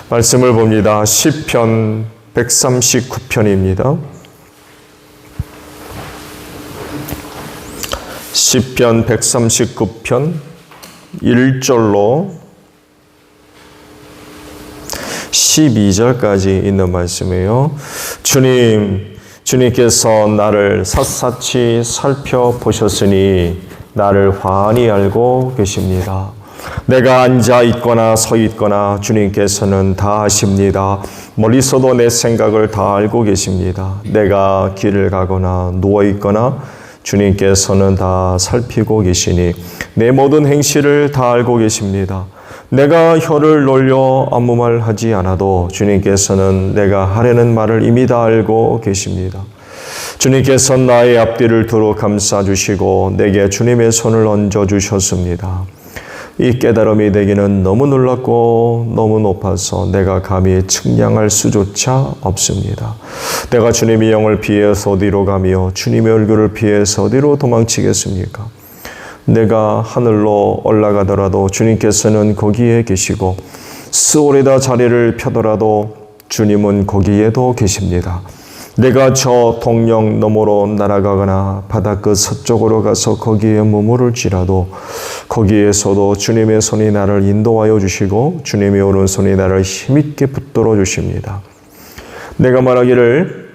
말씀을 봅니다. 시편 139편입니다. 시편 139편 1절로 12절까지 있는 말씀이에요. 주님께서 나를 샅샅이 살펴보셨으니 나를 환히 알고 계십니다. 내가 앉아 있거나 서 있거나 주님께서는 다 아십니다. 멀리서도 내 생각을 다 알고 계십니다. 내가 길을 가거나 누워 있거나 주님께서는 다 살피고 계시니 내 모든 행실을 다 알고 계십니다. 내가 혀를 놀려 아무 말 하지 않아도 주님께서는 내가 하려는 말을 이미 다 알고 계십니다. 주님께서는 나의 앞뒤를 두루 감싸주시고 내게 주님의 손을 얹어주셨습니다. 이 깨달음이 내게는 너무 놀랍고 너무 높아서 내가 감히 측량할 수조차 없습니다. 내가 주님의 영을 피해서 어디로 가며 주님의 얼굴을 피해서 어디로 도망치겠습니까? 내가 하늘로 올라가더라도 주님께서는 거기에 계시고 스올에다 자리를 펴더라도 주님은 거기에도 계십니다. 내가 저 동영 너머로 날아가거나 바다 끝 서쪽으로 가서 거기에 머무를지라도 거기에서도 주님의 손이 나를 인도하여 주시고 주님의 오른손이 나를 힘있게 붙들어 주십니다. 내가 말하기를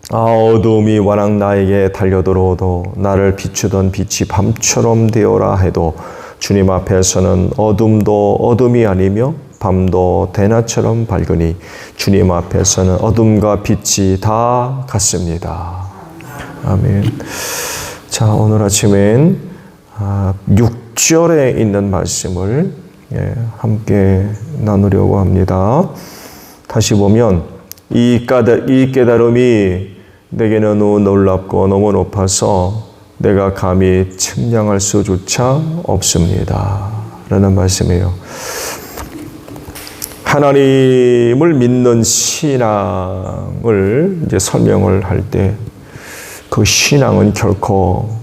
어두움이 워낙 나에게 달려들어오도 나를 비추던 빛이 밤처럼 되어라 해도 주님 앞에서는 어둠도 어둠이 아니며 밤도 대낮처럼 밝으니 주님 앞에서는 어둠과 빛이 다 같습니다. 아멘. 자, 오늘 아침엔 6절에 있는 말씀을 함께 나누려고 합니다. 다시 보면 이 깨달음이 내게는 너무 놀랍고 너무 높아서 내가 감히 측량할 수조차 없습니다. 라는 말씀이에요. 하나님을 믿는 신앙을 이제 설명을 할 때 그 신앙은 결코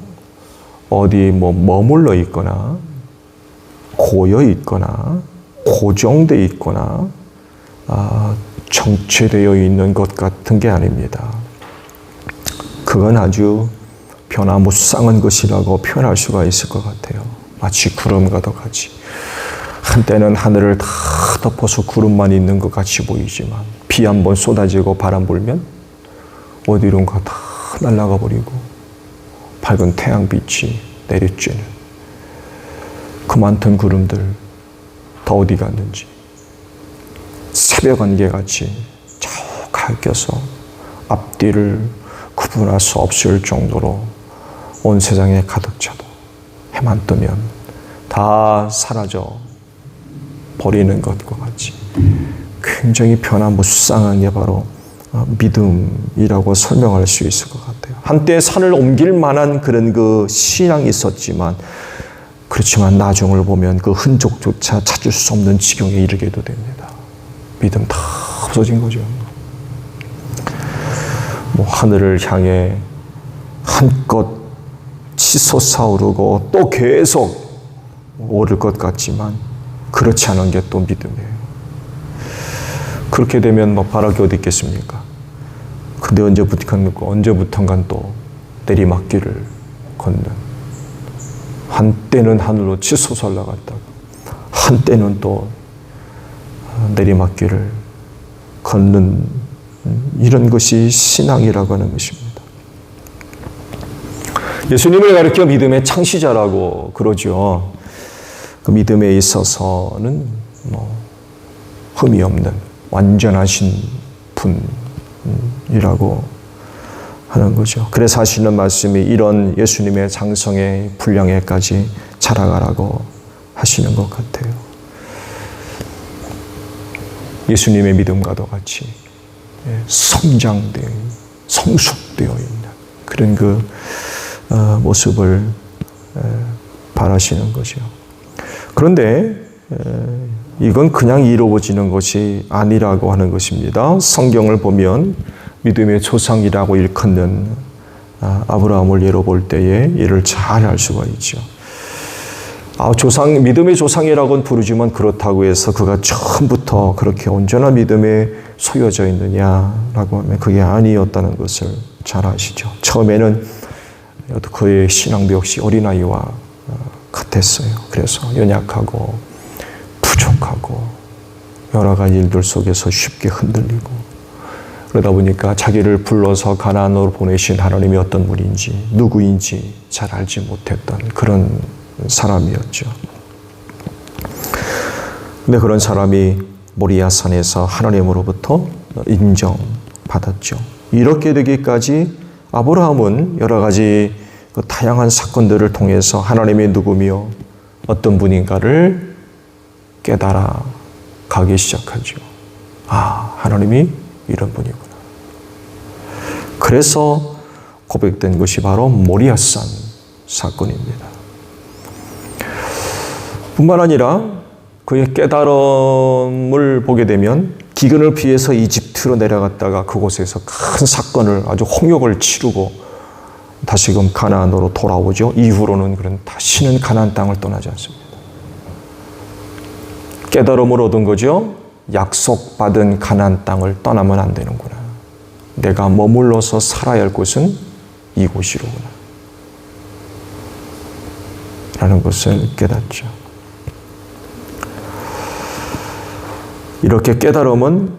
어디 머물러 있거나 고여 있거나 고정되어 있거나 정체되어 있는 것 같은 게 아닙니다. 그건 아주 변화무쌍한 것이라고 표현할 수가 있을 것 같아요. 마치 구름과도 같이. 한때는 하늘을 다 덮어서 구름만 있는 것 같이 보이지만 비 한번 쏟아지고 바람 불면 어디론가 다 날아가 버리고 밝은 태양빛이 내리쬐는 그 많던 구름들 다 어디 갔는지 새벽 안개같이 쭉 깎여서 앞뒤를 구분할 수 없을 정도로 온 세상에 가득 차도 해만 뜨면 다 사라져 버리는 것과 같이 굉장히 변화무쌍한 게 바로 믿음이라고 설명할 수 있을 것 같아요. 한때 산을 옮길 만한 그런 그 신앙이 있었지만 그렇지만 나중을 보면 그 흔적조차 찾을 수 없는 지경에 이르게도 됩니다. 믿음 다 없어진 거죠. 하늘을 향해 한껏 치솟아오르고 또 계속 오를 것 같지만 그렇지 않은 게 또 믿음이에요. 그렇게 되면 바랄 게 어디 있겠습니까? 근데 언제부턴가 또 내리막길을 걷는, 한때는 하늘로 치솟아 올라갔다가 한때는 또 내리막길을 걷는 이런 것이 신앙이라고 하는 것입니다. 예수님을 가리켜 믿음의 창시자라고 그러죠. 그 믿음에 있어서는 흠이 없는 완전하신 분이라고 하는 거죠. 그래서 하시는 말씀이 이런 예수님의 장성의 분량에까지 자라가라고 하시는 것 같아요. 예수님의 믿음과도 같이 성장되어 있는, 성숙되어 있는 그런 그 모습을 바라시는 거죠. 그런데 이건 그냥 이루어지는 것이 아니라고 하는 것입니다. 성경을 보면 믿음의 조상이라고 일컫는 아브라함을 예로 볼 때에 이를 잘 알 수가 있죠. 믿음의 조상이라고는 부르지만 그렇다고 해서 그가 처음부터 그렇게 온전한 믿음에 소여져 있느냐라고 하면 그게 아니었다는 것을 잘 아시죠. 처음에는 그의 신앙도 역시 어린아이와 같았어요. 그래서 연약하고 부족하고 여러 가지 일들 속에서 쉽게 흔들리고 그러다 보니까 자기를 불러서 가나안으로 보내신 하나님이 어떤 분인지 누구인지 잘 알지 못했던 그런 사람이었죠. 근데 그런 사람이 모리아산에서 하나님으로부터 인정받았죠. 이렇게 되기까지 아브라함은 여러 가지 다양한 사건들을 통해서 하나님이 누구며 어떤 분인가를 깨달아 가기 시작하죠. 하나님이 이런 분이구나. 그래서 고백된 것이 바로 모리아산 사건입니다. 뿐만 아니라 그의 깨달음을 보게 되면 기근을 피해서 이집트로 내려갔다가 그곳에서 큰 사건을 아주 홍역을 치르고 다시금 가나안으로 돌아오죠. 이후로는 다시는 가나안 땅을 떠나지 않습니다. 깨달음을 얻은 거죠. 약속받은 가나안 땅을 떠나면 안 되는구나. 내가 머물러서 살아야 할 곳은 이곳이로구나. 라는 것을 깨닫죠. 이렇게 깨달음은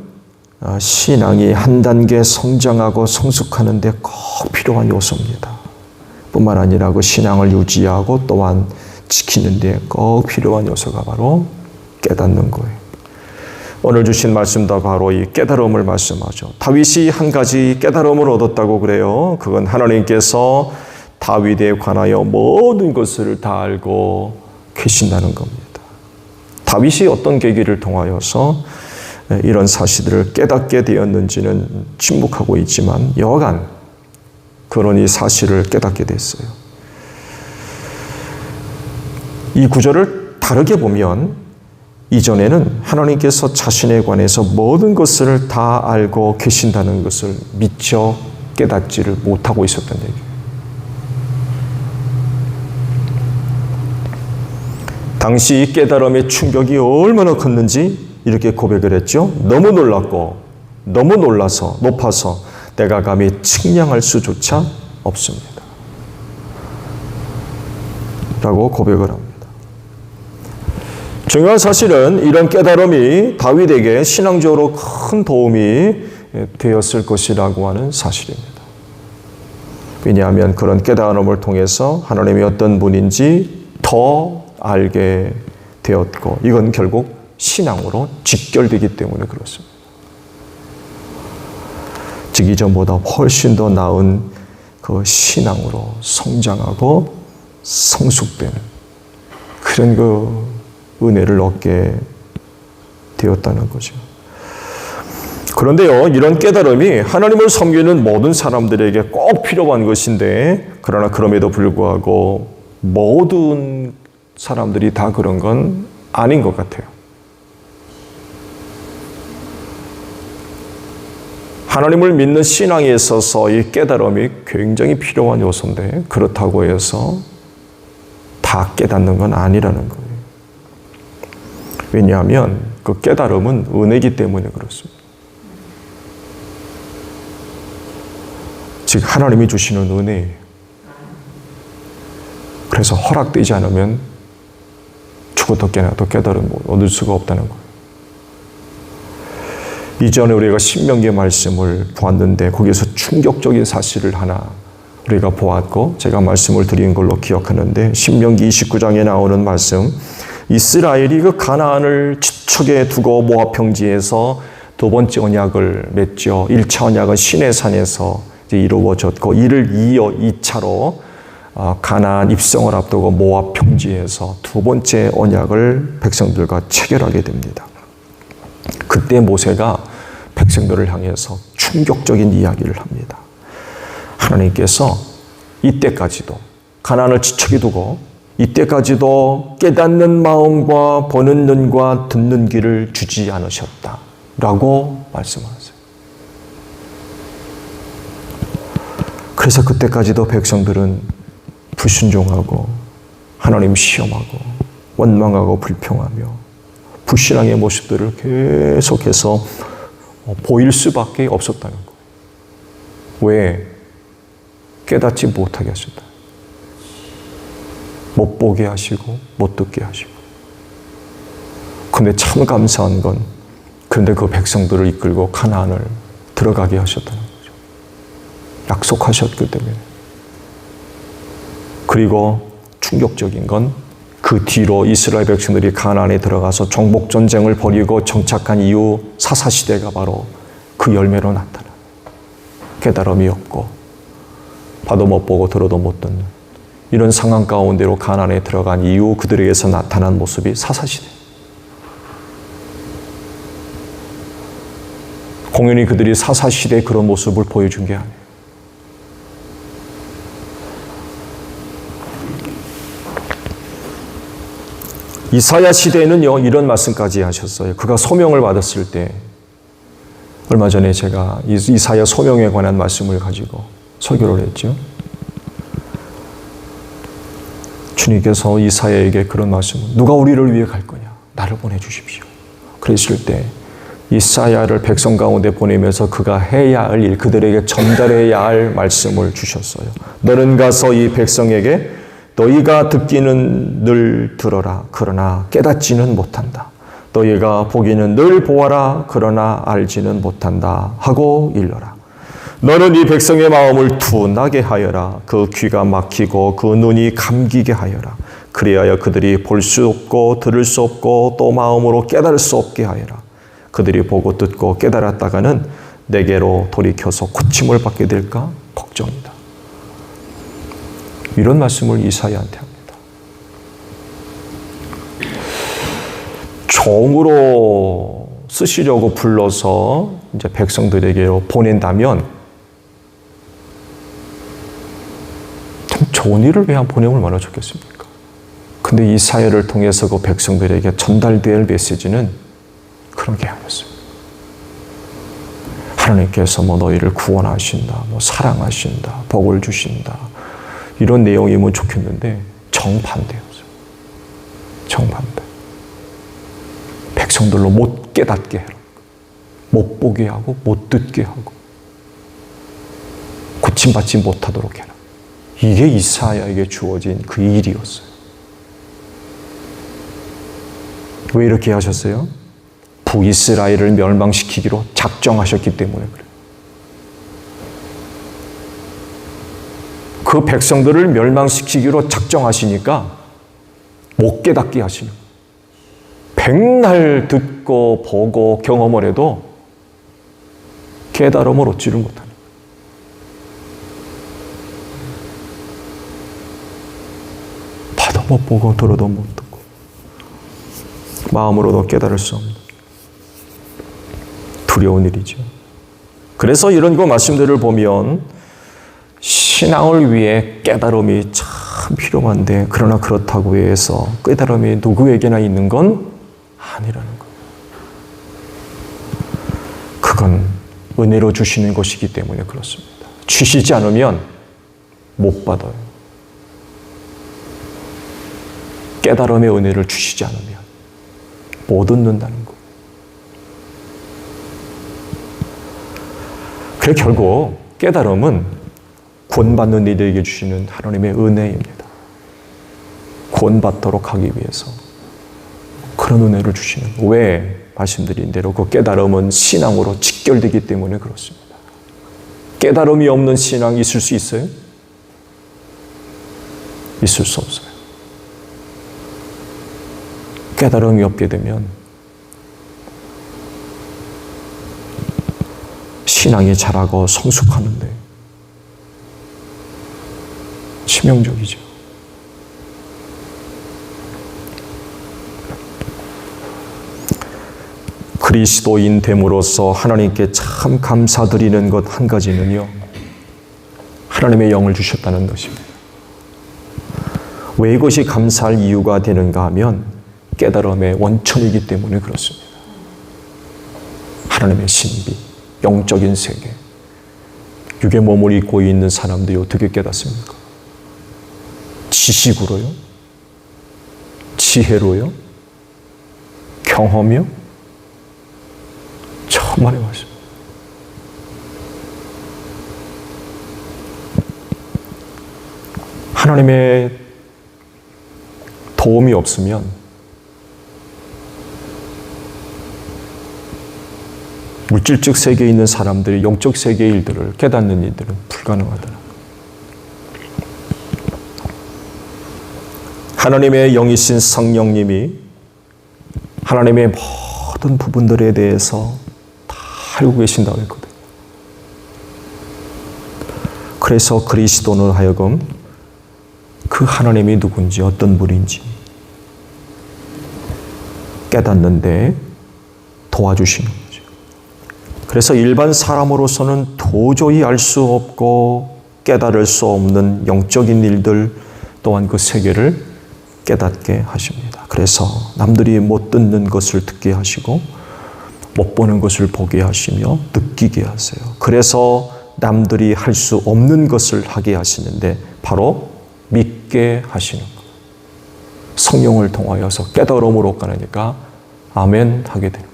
신앙이 한 단계 성장하고 성숙하는 데 꼭 필요한 요소입니다. 뿐만 아니라 그 신앙을 유지하고 또한 지키는 데 꼭 필요한 요소가 바로 깨닫는 거예요. 오늘 주신 말씀도 바로 이 깨달음을 말씀하죠. 다윗이 한 가지 깨달음을 얻었다고 그래요. 그건 하나님께서 다윗에 관하여 모든 것을 다 알고 계신다는 겁니다. 다윗이 어떤 계기를 통하여서 이런 사실들을 깨닫게 되었는지는 침묵하고 있지만 여하간 그런 이 사실을 깨닫게 됐어요. 이 구절을 다르게 보면 이전에는 하나님께서 자신에 관해서 모든 것을 다 알고 계신다는 것을 미처 깨닫지를 못하고 있었던 얘기예요. 당시 이 깨달음의 충격이 얼마나 컸는지 이렇게 고백을 했죠. 너무 놀랐고 너무 높아서 내가 감히 측량할 수조차 없습니다. 라고 고백을 합니다. 중요한 사실은 이런 깨달음이 다윗에게 신앙적으로 큰 도움이 되었을 것이라고 하는 사실입니다. 왜냐하면 그런 깨달음을 통해서 하나님이 어떤 분인지 더 알게 되었고 이건 결국 신앙으로 직결되기 때문에 그렇습니다. 즉 이전보다 훨씬 더 나은 그 신앙으로 성장하고 성숙되는 그런 그 은혜를 얻게 되었다는 거죠. 그런데요, 이런 깨달음이 하나님을 섬기는 모든 사람들에게 꼭 필요한 것인데 그러나 그럼에도 불구하고 모든 사람들이 다 그런 건 아닌 것 같아요. 하나님을 믿는 신앙에 있어서 이 깨달음이 굉장히 필요한 요소인데 그렇다고 해서 다 깨닫는 건 아니라는 거예요. 왜냐하면 그 깨달음은 은혜이기 때문에 그렇습니다. 즉 하나님이 주시는 은혜예요. 그래서 허락되지 않으면 죽어도 깨나도 깨달음을 얻을 수가 없다는 거예요. 이전에 우리가 신명기의 말씀을 보았는데 거기에서 충격적인 사실을 하나 우리가 보았고 제가 말씀을 드린 걸로 기억하는데 신명기 29장에 나오는 말씀 이스라엘이 그 가나안을 지척에 두고 모압 평지에서 두 번째 언약을 맺죠. 1차 언약은 시내산에서 이제 이루어졌고 이를 이어 2차로 가나안 입성을 앞두고 모압 평지에서 두 번째 언약을 백성들과 체결하게 됩니다. 그때 모세가 백성들을 향해서 충격적인 이야기를 합니다. 하나님께서 이때까지도 가나안을 지척에 두고 이때까지도 깨닫는 마음과 보는 눈과 듣는 귀를 주지 않으셨다라고 말씀하세요. 그래서 그때까지도 백성들은 불순종하고 하나님 시험하고 원망하고 불평하며 불신앙의 모습들을 계속해서 보일 수밖에 없었다는 거예요. 왜? 깨닫지 못하게 하셨다. 못 보게 하시고 못 듣게 하시고. 근데 참 감사한 건 그런데 그 백성들을 이끌고 가나안을 들어가게 하셨다는 거죠. 약속하셨기 때문에. 그리고 충격적인 건 그 뒤로 이스라엘 백성들이 가나안에 들어가서 정복 전쟁을 벌이고 정착한 이후 사사시대가 바로 그 열매로 나타나. 깨달음이 없고 봐도 못 보고 들어도 못 듣는 이런 상황 가운데로 가나안에 들어간 이후 그들에게서 나타난 모습이 사사시대. 공연히 그들이 사사시대의 그런 모습을 보여준 게 아니에요. 이사야 시대에는요, 이런 말씀까지 하셨어요. 그가 소명을 받았을 때, 얼마 전에 제가 이사야 소명에 관한 말씀을 가지고 설교를 했죠. 주님께서 이사야에게 그런 말씀을, 누가 우리를 위해 갈 거냐? 나를 보내주십시오. 그랬을 때 이사야를 백성 가운데 보내면서 그가 해야 할 일, 그들에게 전달해야 할 말씀을 주셨어요. 너는 가서 이 백성에게 너희가 듣기는 늘 들어라. 그러나 깨닫지는 못한다. 너희가 보기는 늘 보아라. 그러나 알지는 못한다. 하고 일러라. 너는 이 백성의 마음을 둔하게 하여라. 그 귀가 막히고 그 눈이 감기게 하여라. 그리하여 그들이 볼 수 없고 들을 수 없고 또 마음으로 깨달을 수 없게 하여라. 그들이 보고 듣고 깨달았다가는 내게로 돌이켜서 고침을 받게 될까 걱정이다. 이런 말씀을 이사야한테 합니다. 종으로 쓰시려고 불러서 이제 백성들에게로 보낸다면 참 좋은 일을 위한 보냄을 얼마나 좋겠습니까? 근데 이사야를 통해서 그 백성들에게 전달될 메시지는 그런 게 아니었어요. 하나님께서 너희를 구원하신다, 사랑하신다, 복을 주신다. 이런 내용이면 좋겠는데 정반대였어요. 정반대. 백성들로 못 깨닫게 해라. 못 보게 하고 못 듣게 하고 고침받지 못하도록 해라. 이게 이사야에게 주어진 그 일이었어요. 왜 이렇게 하셨어요? 북이스라엘을 멸망시키기로 작정하셨기 때문에 그래요. 그 백성들을 멸망시키기로 작정하시니까 못 깨닫게 하시는 거예요. 백날 듣고 보고 경험을 해도 깨달음을 얻지를 못하는 거예요. 봐도 못 보고 들어도 못 듣고 마음으로도 깨달을 수 없는 두려운 일이죠. 그래서 이런 거 말씀들을 보면 신앙을 위해 깨달음이 참 필요한데 그러나 그렇다고 해서 깨달음이 누구에게나 있는 건 아니라는 거예요. 그건 은혜로 주시는 것이기 때문에 그렇습니다. 주시지 않으면 못 받아요. 깨달음의 은혜를 주시지 않으면 못 얻는다는 거예요. 그래 결국 깨달음은 구원받는 이들에게 주시는 하나님의 은혜입니다. 구원받도록 하기 위해서 그런 은혜를 주시는. 왜? 말씀드린 대로 그 깨달음은 신앙으로 직결되기 때문에 그렇습니다. 깨달음이 없는 신앙이 있을 수 있어요? 있을 수 없어요. 깨달음이 없게 되면 신앙이 자라고 성숙하는데 치명적이죠. 그리스도인 됨으로써 하나님께 참 감사드리는 것 한 가지는요, 하나님의 영을 주셨다는 것입니다. 왜 이것이 감사할 이유가 되는가 하면 깨달음의 원천이기 때문에 그렇습니다. 하나님의 신비, 영적인 세계, 육의 몸을 입고 있는 사람들이 어떻게 깨닫습니까? 지식으로요? 지혜로요? 경험이요? 천만의 말씀. 하나님의 도움이 없으면 물질적 세계에 있는 사람들이 영적 세계의 일들을 깨닫는 일들은 불가능하더라. 하나님의 영이신 성령님이 하나님의 모든 부분들에 대해서 다 알고 계신다고 했거든요. 그래서 그리스도는 하여금 그 하나님이 누군지 어떤 분인지 깨닫는데 도와주시는 거죠. 그래서 일반 사람으로서는 도저히 알 수 없고 깨달을 수 없는 영적인 일들 또한 그 세계를 깨닫게 하십니다. 그래서 남들이 못 듣는 것을 듣게 하시고 못 보는 것을 보게 하시며 느끼게 하세요. 그래서 남들이 할 수 없는 것을 하게 하시는데 바로 믿게 하시는 것. 성령을 통하여서 깨달음으로 가니까 아멘 하게 되는 거예요.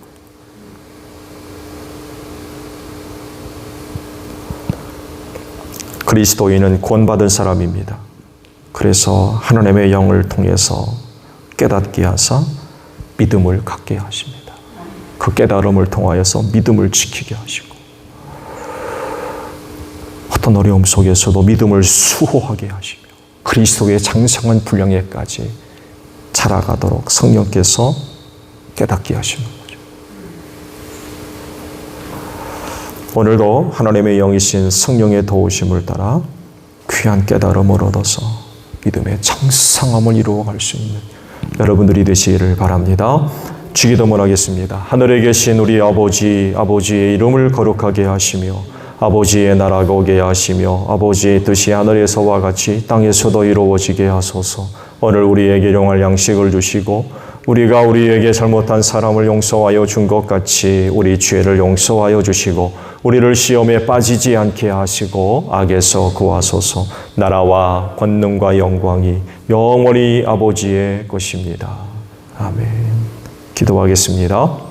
그리스도인은 구원받은 사람입니다. 그래서 하나님의 영을 통해서 깨닫게 하사 믿음을 갖게 하십니다. 그 깨달음을 통하여서 믿음을 지키게 하시고 어떤 어려움 속에서도 믿음을 수호하게 하시며 그리스도의 장성한 분량에까지 자라가도록 성령께서 깨닫게 하시는 거죠. 오늘도 하나님의 영이신 성령의 도우심을 따라 귀한 깨달음을 얻어서 믿음의 장성함을 이루어갈 수 있는 여러분들이 되시기를 바랍니다. 주기도문 하겠습니다. 하늘에 계신 우리 아버지, 아버지의 이름을 거룩하게 하시며 아버지의 나라가 오게 하시며 아버지의 뜻이 하늘에서와 같이 땅에서도 이루어지게 하소서. 오늘 우리에게 일용할 양식을 주시고 우리가 우리에게 잘못한 사람을 용서하여 준 것 같이 우리 죄를 용서하여 주시고 우리를 시험에 빠지지 않게 하시고 악에서 구하소서. 나라와 권능과 영광이 영원히 아버지의 것입니다. 아멘. 기도하겠습니다.